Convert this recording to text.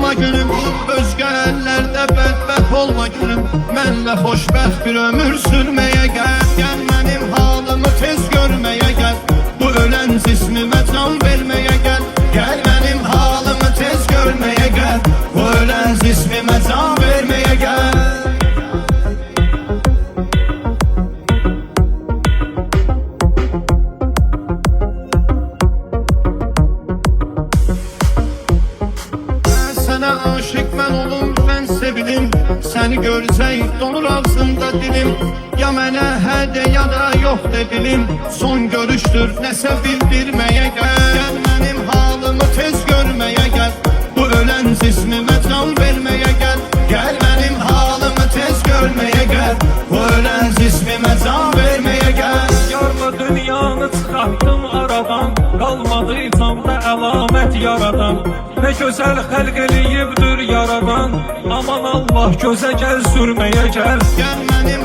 olma gülüm, özgə əllərdə bədbəxt olma gülüm. Mənlə xoşbəxt bir ömür sürməyə gəl. Gəl mənim halımı tez görməyə gəl. Bu ölən cismimə can verməyə gəl. Gəl mənim halımı tez görməyə gəl. Bu ölən cismimə can verməyə gəl. Sənə aşık mən olum, mən sevilim. Səni görsək donur ağzımda dilim. Ya mənə hə de ya da yox de dilim. Son görüşdür nəsə bildirməyə gəl. Gəl mənim halımı tez görməyə gəl. Bu ölən cismimə can verməyə gəl. Gəl mənim halımı tez görməyə gəl. Bu ölən cismimə can verməyə gəl. Yarla dünyanı çıxartdım aradan, qalmadı itamda əlamət yaradan. Nə gözəl xəlq eləyibdir yaradan, aman Allah gözə gəl sürməyə gəl. Gəl mənim